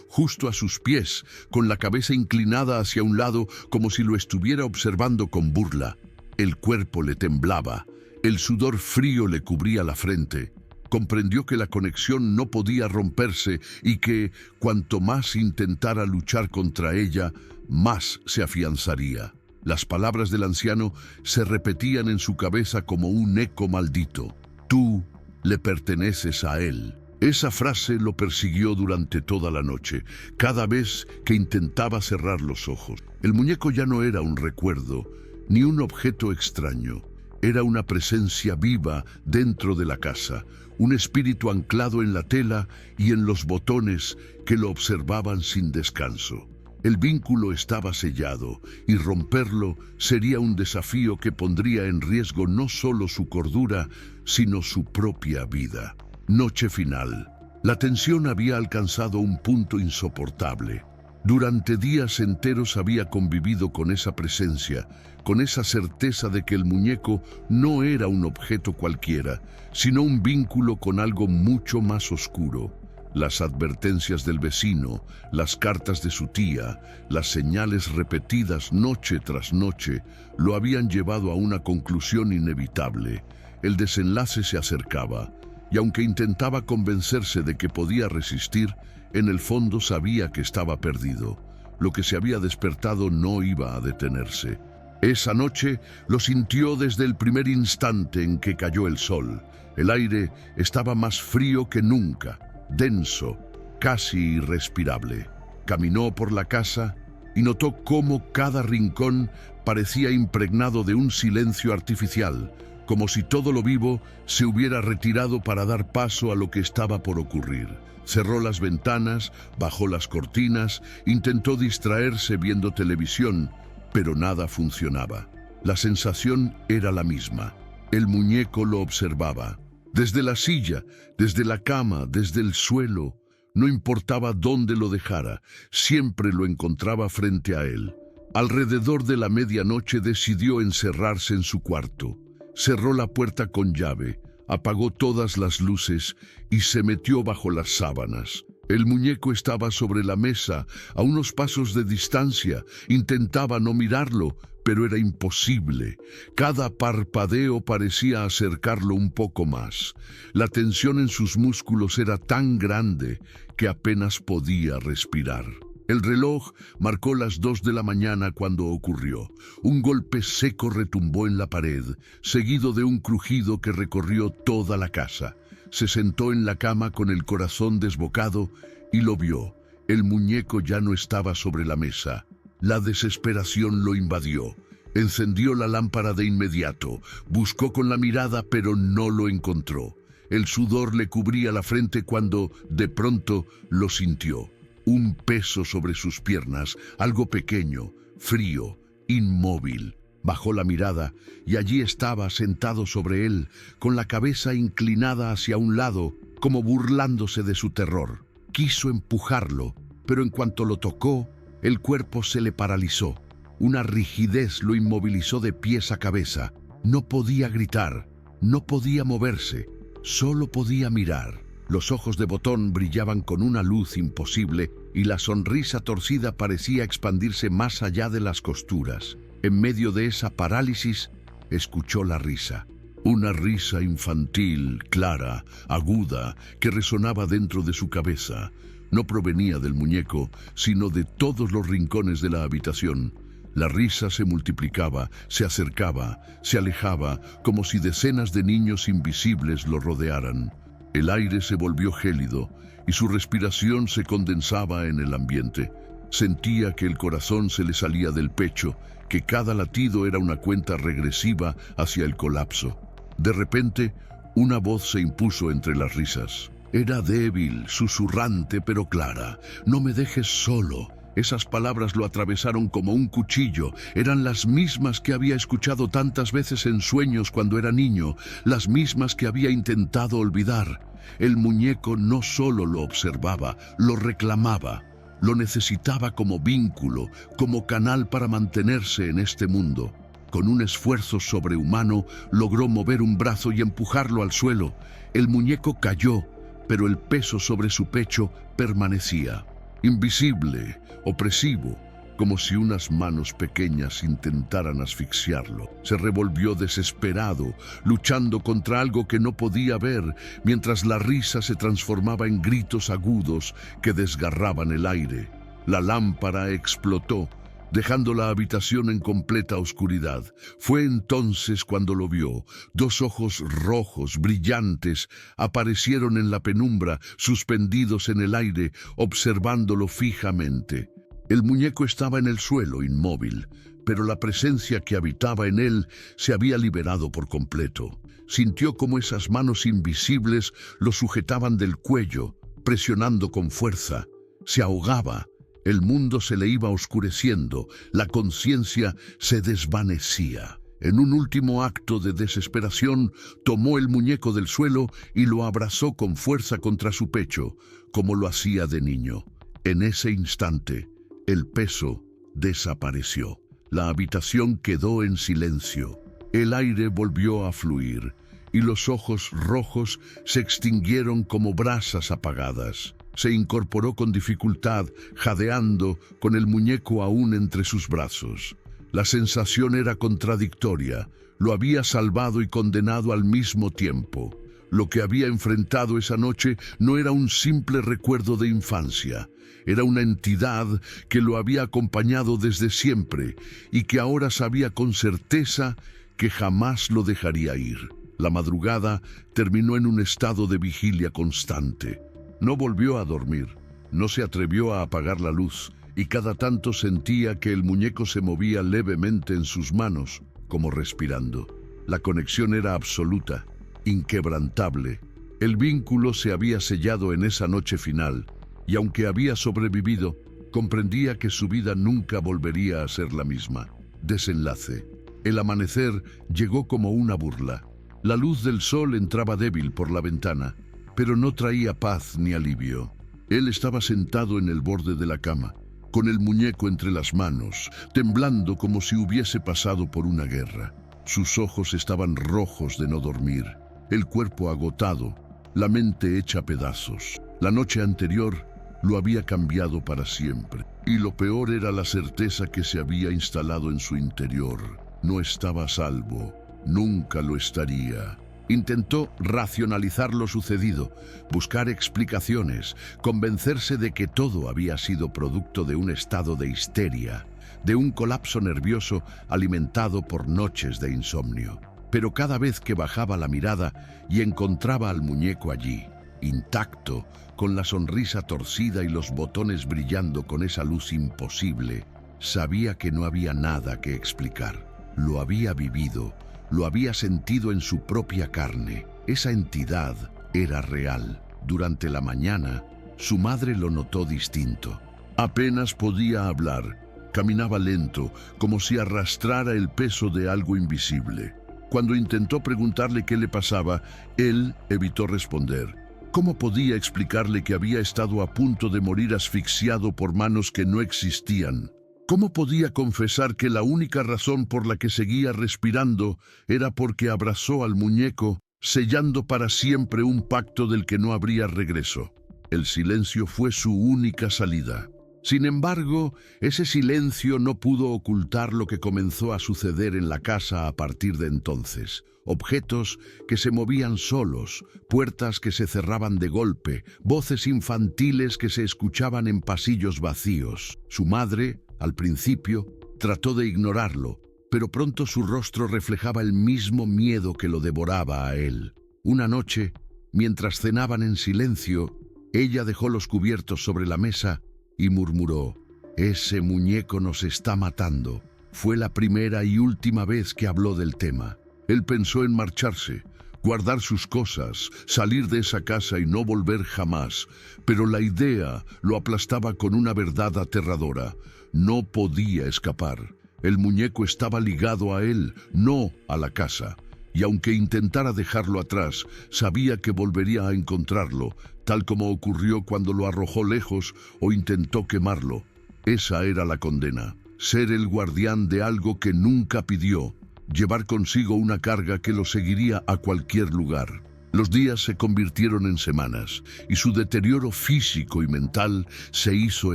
justo a sus pies, con la cabeza inclinada hacia un lado como si lo estuviera observando con burla. El cuerpo le temblaba, el sudor frío le cubría la frente. Comprendió que la conexión no podía romperse y que, cuanto más intentara luchar contra ella, más se afianzaría. Las palabras del anciano se repetían en su cabeza como un eco maldito. Tú le perteneces a él. Esa frase lo persiguió durante toda la noche, cada vez que intentaba cerrar los ojos. El muñeco ya no era un recuerdo, ni un objeto extraño. Era una presencia viva dentro de la casa, un espíritu anclado en la tela y en los botones que lo observaban sin descanso. El vínculo estaba sellado y romperlo sería un desafío que pondría en riesgo no solo su cordura, sino su propia vida. Noche final. La tensión había alcanzado un punto insoportable. Durante días enteros había convivido con esa presencia, con esa certeza de que el muñeco no era un objeto cualquiera, sino un vínculo con algo mucho más oscuro. Las advertencias del vecino, las cartas de su tía, las señales repetidas noche tras noche, lo habían llevado a una conclusión inevitable. El desenlace se acercaba, y aunque intentaba convencerse de que podía resistir, en el fondo sabía que estaba perdido. Lo que se había despertado no iba a detenerse. Esa noche lo sintió desde el primer instante en que cayó el sol. El aire estaba más frío que nunca, denso, casi irrespirable. Caminó por la casa y notó cómo cada rincón parecía impregnado de un silencio artificial, como si todo lo vivo se hubiera retirado para dar paso a lo que estaba por ocurrir. Cerró las ventanas, bajó las cortinas, intentó distraerse viendo televisión, pero nada funcionaba. La sensación era la misma. El muñeco lo observaba. Desde la silla, desde la cama, desde el suelo, No importaba dónde lo dejara, siempre lo encontraba frente a él. Alrededor de la medianoche decidió encerrarse en su cuarto. Cerró la puerta con llave, apagó todas las luces y se metió bajo las sábanas. El muñeco estaba sobre la mesa, a unos pasos de distancia. Intentaba no mirarlo, pero era imposible. Cada parpadeo parecía acercarlo un poco más. La tensión en sus músculos era tan grande que apenas podía respirar. El reloj marcó las 2 de la mañana cuando ocurrió. Un golpe seco retumbó en la pared, seguido de un crujido que recorrió toda la casa. Se sentó en la cama con el corazón desbocado y lo vio. El muñeco ya no estaba sobre la mesa. La desesperación lo invadió. Encendió la lámpara de inmediato. Buscó con la mirada, pero no lo encontró. El sudor le cubría la frente cuando, de pronto, lo sintió. Un peso sobre sus piernas, algo pequeño, frío, inmóvil. Bajó la mirada y allí estaba sentado sobre él, con la cabeza inclinada hacia un lado, como burlándose de su terror. Quiso empujarlo, pero en cuanto lo tocó, el cuerpo se le paralizó. Una rigidez lo inmovilizó de pies a cabeza. No podía gritar, no podía moverse, solo podía mirar. Los ojos de Botón brillaban con una luz imposible y la sonrisa torcida parecía expandirse más allá de las costuras. En medio de esa parálisis, escuchó la risa. Una risa infantil, clara, aguda, que resonaba dentro de su cabeza. No provenía del muñeco, sino de todos los rincones de la habitación. La risa se multiplicaba, se acercaba, se alejaba, como si decenas de niños invisibles lo rodearan. El aire se volvió gélido y su respiración se condensaba en el ambiente. Sentía que el corazón se le salía del pecho, que cada latido era una cuenta regresiva hacia el colapso. De repente, una voz se impuso entre las risas. Era débil, susurrante, pero clara. «No me dejes solo». Esas palabras lo atravesaron como un cuchillo. Eran las mismas que había escuchado tantas veces en sueños cuando era niño, las mismas que había intentado olvidar. El muñeco no solo lo observaba, lo reclamaba. Lo necesitaba como vínculo, como canal para mantenerse en este mundo. Con un esfuerzo sobrehumano, logró mover un brazo y empujarlo al suelo. El muñeco cayó, pero el peso sobre su pecho permanecía. Invisible, opresivo, como si unas manos pequeñas intentaran asfixiarlo. Se revolvió desesperado, luchando contra algo que no podía ver, mientras la risa se transformaba en gritos agudos que desgarraban el aire. La lámpara explotó, dejando la habitación en completa oscuridad. Fue entonces cuando lo vio. 2 ojos rojos, brillantes, aparecieron en la penumbra, suspendidos en el aire, observándolo fijamente. El muñeco estaba en el suelo, inmóvil, pero la presencia que habitaba en él se había liberado por completo. Sintió como esas manos invisibles lo sujetaban del cuello, presionando con fuerza. Se ahogaba. El mundo se le iba oscureciendo, la conciencia se desvanecía. En un último acto de desesperación, tomó el muñeco del suelo y lo abrazó con fuerza contra su pecho, como lo hacía de niño. En ese instante, el peso desapareció. La habitación quedó en silencio. El aire volvió a fluir y los ojos rojos se extinguieron como brasas apagadas. Se incorporó con dificultad, jadeando, con el muñeco aún entre sus brazos. La sensación era contradictoria. Lo había salvado y condenado al mismo tiempo. Lo que había enfrentado esa noche no era un simple recuerdo de infancia. Era una entidad que lo había acompañado desde siempre y que ahora sabía con certeza que jamás lo dejaría ir. La madrugada terminó en un estado de vigilia constante. No volvió a dormir, no se atrevió a apagar la luz y cada tanto sentía que el muñeco se movía levemente en sus manos, como respirando. La conexión era absoluta, inquebrantable. El vínculo se había sellado en esa noche final y aunque había sobrevivido, comprendía que su vida nunca volvería a ser la misma. Desenlace. El amanecer llegó como una burla. La luz del sol entraba débil por la ventana, pero no traía paz ni alivio. Él estaba sentado en el borde de la cama, con el muñeco entre las manos, temblando como si hubiese pasado por una guerra. Sus ojos estaban rojos de no dormir, el cuerpo agotado, la mente hecha pedazos. La noche anterior lo había cambiado para siempre, y lo peor era la certeza que se había instalado en su interior. No estaba a salvo, nunca lo estaría. Intentó racionalizar lo sucedido, buscar explicaciones, convencerse de que todo había sido producto de un estado de histeria, de un colapso nervioso alimentado por noches de insomnio. Pero cada vez que bajaba la mirada y encontraba al muñeco allí, intacto, con la sonrisa torcida y los botones brillando con esa luz imposible, sabía que no había nada que explicar. Lo había vivido, lo había sentido en su propia carne. Esa entidad era real. Durante la mañana, su madre lo notó distinto. Apenas podía hablar, caminaba lento, como si arrastrara el peso de algo invisible. Cuando intentó preguntarle qué le pasaba, él evitó responder. ¿Cómo podía explicarle que había estado a punto de morir asfixiado por manos que no existían? ¿Cómo podía confesar que la única razón por la que seguía respirando era porque abrazó al muñeco, sellando para siempre un pacto del que no habría regreso? El silencio fue su única salida. Sin embargo, ese silencio no pudo ocultar lo que comenzó a suceder en la casa a partir de entonces. Objetos que se movían solos, puertas que se cerraban de golpe, voces infantiles que se escuchaban en pasillos vacíos. Su madre, al principio, trató de ignorarlo, pero pronto su rostro reflejaba el mismo miedo que lo devoraba a él. Una noche, mientras cenaban en silencio, ella dejó los cubiertos sobre la mesa y murmuró: «Ese muñeco nos está matando». Fue la primera y última vez que habló del tema. Él pensó en marcharse, guardar sus cosas, salir de esa casa y no volver jamás, pero la idea lo aplastaba con una verdad aterradora. No podía escapar. El muñeco estaba ligado a él, no a la casa. Y aunque intentara dejarlo atrás, sabía que volvería a encontrarlo, tal como ocurrió cuando lo arrojó lejos o intentó quemarlo. Esa era la condena: ser el guardián de algo que nunca pidió, llevar consigo una carga que lo seguiría a cualquier lugar. Los días se convirtieron en semanas, y su deterioro físico y mental se hizo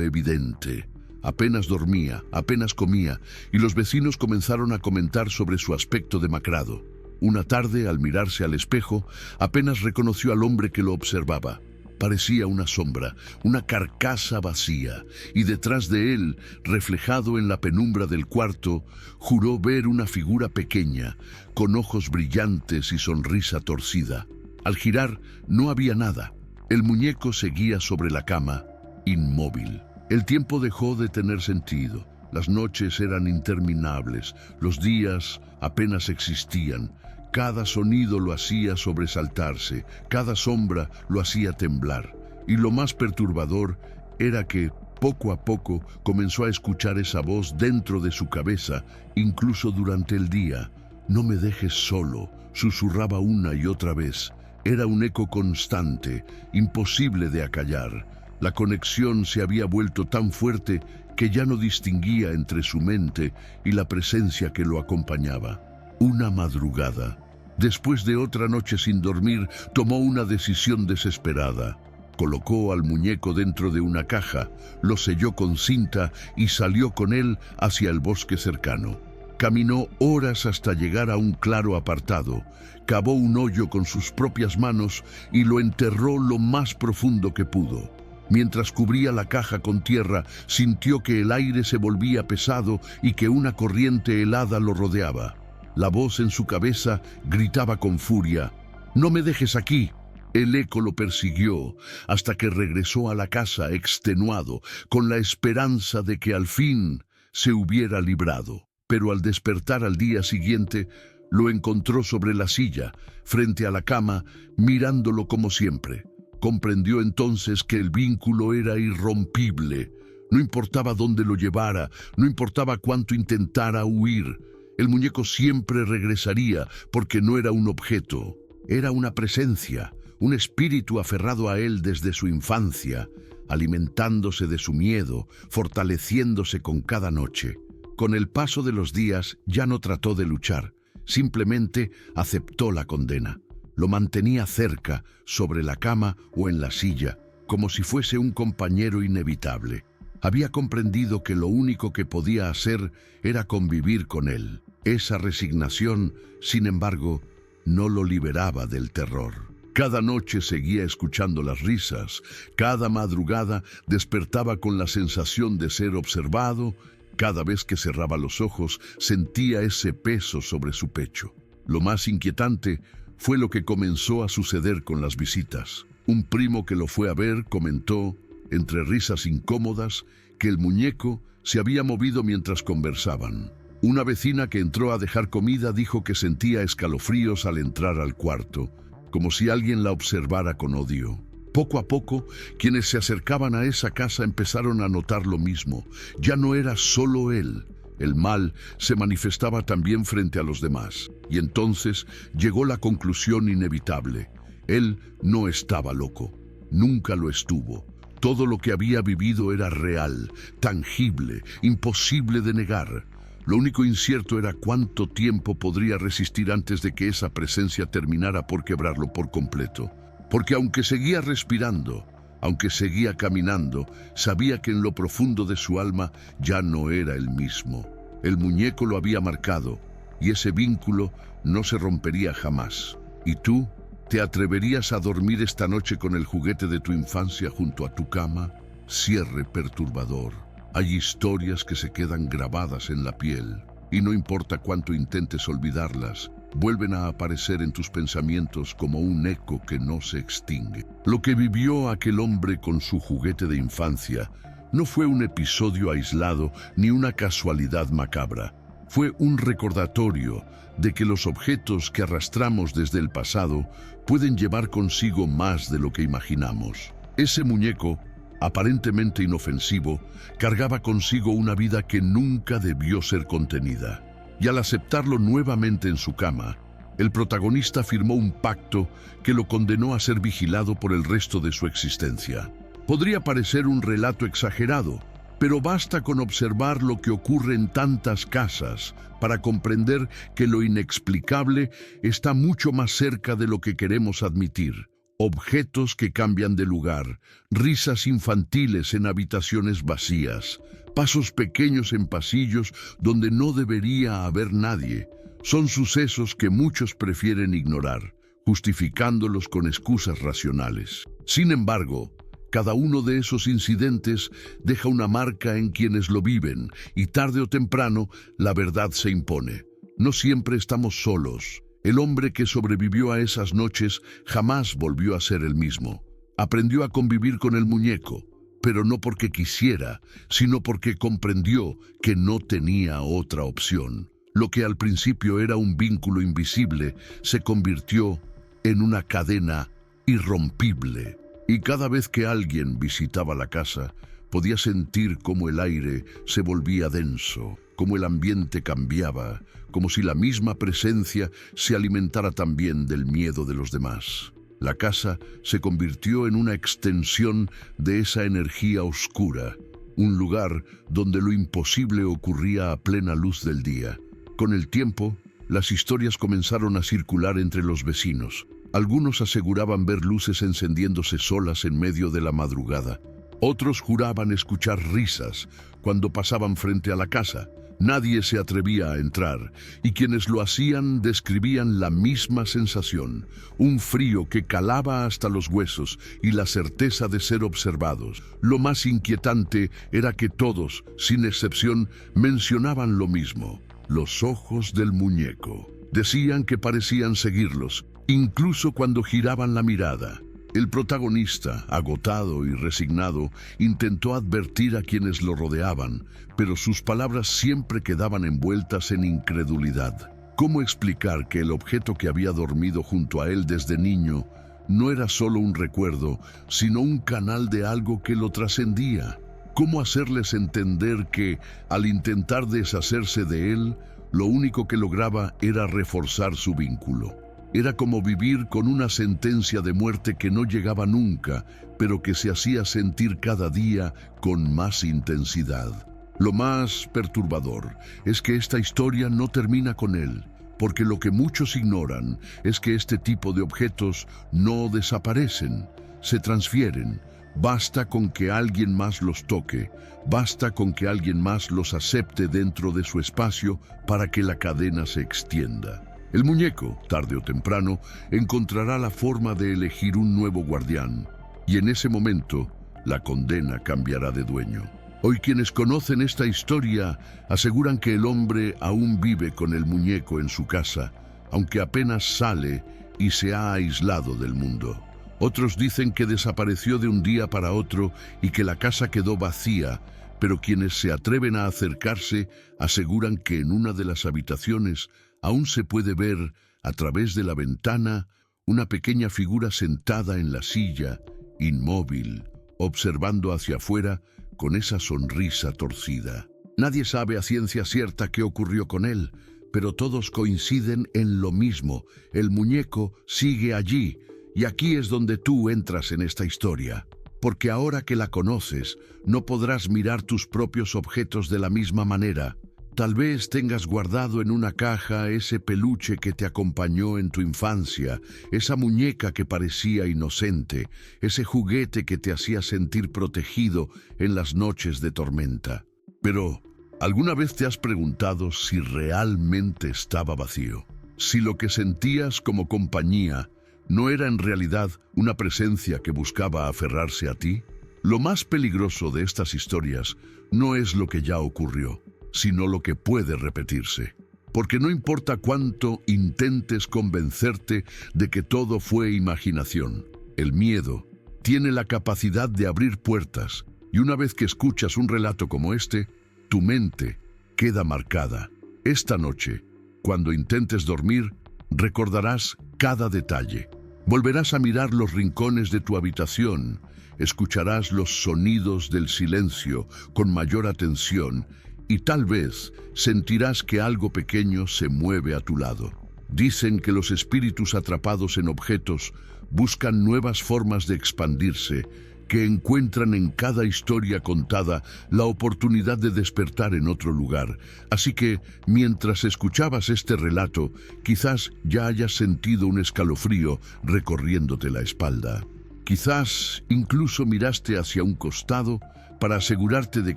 evidente. Apenas dormía, apenas comía, y los vecinos comenzaron a comentar sobre su aspecto demacrado. Una tarde, al mirarse al espejo, apenas reconoció al hombre que lo observaba. Parecía una sombra, una carcasa vacía, y detrás de él, reflejado en la penumbra del cuarto, juró ver una figura pequeña, con ojos brillantes y sonrisa torcida. Al girar, no había nada. El muñeco seguía sobre la cama, inmóvil. El tiempo dejó de tener sentido. Las noches eran interminables, los días apenas existían. Cada sonido lo hacía sobresaltarse, cada sombra lo hacía temblar. Y lo más perturbador era que, poco a poco, comenzó a escuchar esa voz dentro de su cabeza, incluso durante el día. «No me dejes solo», susurraba una y otra vez. Era un eco constante, imposible de acallar. La conexión se había vuelto tan fuerte que ya no distinguía entre su mente y la presencia que lo acompañaba. Una madrugada, después de otra noche sin dormir, tomó una decisión desesperada. Colocó al muñeco dentro de una caja, lo selló con cinta y salió con él hacia el bosque cercano. Caminó horas hasta llegar a un claro apartado, cavó un hoyo con sus propias manos y lo enterró lo más profundo que pudo. Mientras cubría la caja con tierra, sintió que el aire se volvía pesado y que una corriente helada lo rodeaba. La voz en su cabeza gritaba con furia: «¡No me dejes aquí!». El eco lo persiguió hasta que regresó a la casa extenuado, con la esperanza de que al fin se hubiera librado. Pero al despertar al día siguiente, lo encontró sobre la silla, frente a la cama, mirándolo como siempre. Comprendió entonces que el vínculo era irrompible. No importaba dónde lo llevara, no importaba cuánto intentara huir. El muñeco siempre regresaría, porque no era un objeto, era una presencia, un espíritu aferrado a él desde su infancia. alimentándose de su miedo, fortaleciéndose con cada noche. Con el paso de los días ya no trató de luchar, simplemente aceptó la condena. Lo mantenía cerca, sobre la cama o en la silla, como si fuese un compañero inevitable. Había comprendido que lo único que podía hacer era convivir con él. Esa resignación, sin embargo, no lo liberaba del terror. Cada noche seguía escuchando las risas, cada madrugada despertaba con la sensación de ser observado, cada vez que cerraba los ojos sentía ese peso sobre su pecho. Lo más inquietante fue lo que comenzó a suceder con las visitas. Un primo que lo fue a ver comentó, entre risas incómodas, que el muñeco se había movido mientras conversaban. Una vecina que entró a dejar comida dijo que sentía escalofríos al entrar al cuarto, como si alguien la observara con odio. Poco a poco, quienes se acercaban a esa casa empezaron a notar lo mismo. Ya no era solo él. El mal se manifestaba también frente a los demás. Y entonces llegó la conclusión inevitable. Él no estaba loco. Nunca lo estuvo. Todo lo que había vivido era real, tangible, imposible de negar. Lo único incierto era cuánto tiempo podría resistir antes de que esa presencia terminara por quebrarlo por completo. Porque aunque seguía respirando, aunque seguía caminando, sabía que en lo profundo de su alma ya no era el mismo. El muñeco lo había marcado, y ese vínculo no se rompería jamás. ¿Y tú? ¿Te atreverías a dormir esta noche con el juguete de tu infancia junto a tu cama? Cierre perturbador. Hay historias que se quedan grabadas en la piel, y no importa cuánto intentes olvidarlas, vuelven a aparecer en tus pensamientos como un eco que no se extingue. Lo que vivió aquel hombre con su juguete de infancia no fue un episodio aislado ni una casualidad macabra. Fue un recordatorio de que los objetos que arrastramos desde el pasado pueden llevar consigo más de lo que imaginamos. Ese muñeco, aparentemente inofensivo, cargaba consigo una vida que nunca debió ser contenida. Y al aceptarlo nuevamente en su cama, el protagonista firmó un pacto que lo condenó a ser vigilado por el resto de su existencia. Podría parecer un relato exagerado, pero basta con observar lo que ocurre en tantas casas para comprender que lo inexplicable está mucho más cerca de lo que queremos admitir. Objetos que cambian de lugar, risas infantiles en habitaciones vacías, pasos pequeños en pasillos donde no debería haber nadie. Son sucesos que muchos prefieren ignorar, justificándolos con excusas racionales. Sin embargo, cada uno de esos incidentes deja una marca en quienes lo viven y tarde o temprano la verdad se impone. No siempre estamos solos. El hombre que sobrevivió a esas noches jamás volvió a ser el mismo. Aprendió a convivir con el muñeco, pero no porque quisiera, sino porque comprendió que no tenía otra opción. Lo que al principio era un vínculo invisible se convirtió en una cadena irrompible. Y cada vez que alguien visitaba la casa, podía sentir cómo el aire se volvía denso, cómo el ambiente cambiaba, como si la misma presencia se alimentara también del miedo de los demás. La casa se convirtió en una extensión de esa energía oscura, un lugar donde lo imposible ocurría a plena luz del día. Con el tiempo, las historias comenzaron a circular entre los vecinos. Algunos aseguraban ver luces encendiéndose solas en medio de la madrugada. Otros juraban escuchar risas cuando pasaban frente a la casa. Nadie se atrevía a entrar, y quienes lo hacían describían la misma sensación, un frío que calaba hasta los huesos y la certeza de ser observados. Lo más inquietante era que todos, sin excepción, mencionaban lo mismo: los ojos del muñeco. Decían que parecían seguirlos, incluso cuando giraban la mirada. El protagonista, agotado y resignado, intentó advertir a quienes lo rodeaban, pero sus palabras siempre quedaban envueltas en incredulidad. ¿Cómo explicar que el objeto que había dormido junto a él desde niño no era solo un recuerdo, sino un canal de algo que lo trascendía? ¿Cómo hacerles entender que, al intentar deshacerse de él, lo único que lograba era reforzar su vínculo? Era como vivir con una sentencia de muerte que no llegaba nunca, pero que se hacía sentir cada día con más intensidad. Lo más perturbador es que esta historia no termina con él, porque lo que muchos ignoran es que este tipo de objetos no desaparecen, se transfieren. Basta con que alguien más los toque, basta con que alguien más los acepte dentro de su espacio para que la cadena se extienda. El muñeco, tarde o temprano, encontrará la forma de elegir un nuevo guardián, y en ese momento la condena cambiará de dueño. Hoy quienes conocen esta historia aseguran que el hombre aún vive con el muñeco en su casa, aunque apenas sale y se ha aislado del mundo. Otros dicen que desapareció de un día para otro y que la casa quedó vacía, pero quienes se atreven a acercarse aseguran que en una de las habitaciones aún se puede ver, a través de la ventana, una pequeña figura sentada en la silla, inmóvil, observando hacia afuera con esa sonrisa torcida. Nadie sabe a ciencia cierta qué ocurrió con él, pero todos coinciden en lo mismo: el muñeco sigue allí. Y aquí es donde tú entras en esta historia, porque ahora que la conoces, no podrás mirar tus propios objetos de la misma manera. Tal vez tengas guardado en una caja ese peluche que te acompañó en tu infancia, esa muñeca que parecía inocente, ese juguete que te hacía sentir protegido en las noches de tormenta. Pero, ¿alguna vez te has preguntado si realmente estaba vacío? Si lo que sentías como compañía ¿no era en realidad una presencia que buscaba aferrarse a ti? Lo más peligroso de estas historias no es lo que ya ocurrió, sino lo que puede repetirse. Porque no importa cuánto intentes convencerte de que todo fue imaginación, el miedo tiene la capacidad de abrir puertas, y una vez que escuchas un relato como este, tu mente queda marcada. Esta noche, cuando intentes dormir, recordarás cada detalle. Volverás a mirar los rincones de tu habitación, escucharás los sonidos del silencio con mayor atención y tal vez sentirás que algo pequeño se mueve a tu lado. Dicen que los espíritus atrapados en objetos buscan nuevas formas de expandirse, que encuentran en cada historia contada la oportunidad de despertar en otro lugar. Así que, mientras escuchabas este relato, quizás ya hayas sentido un escalofrío recorriéndote la espalda. Quizás incluso miraste hacia un costado para asegurarte de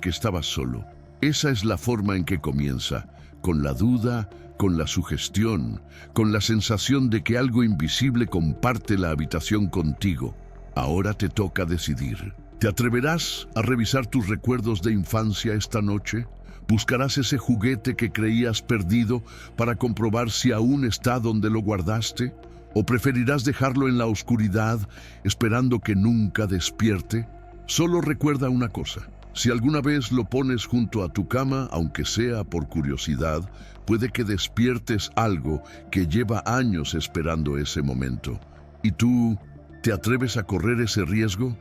que estabas solo. Esa es la forma en que comienza, con la duda, con la sugestión, con la sensación de que algo invisible comparte la habitación contigo. Ahora te toca decidir. ¿Te atreverás a revisar tus recuerdos de infancia esta noche? ¿Buscarás ese juguete que creías perdido para comprobar si aún está donde lo guardaste? ¿O preferirás dejarlo en la oscuridad, esperando que nunca despierte? Solo recuerda una cosa: si alguna vez lo pones junto a tu cama, aunque sea por curiosidad, puede que despiertes algo que lleva años esperando ese momento. ¿Y tú ¿te atreves a correr ese riesgo?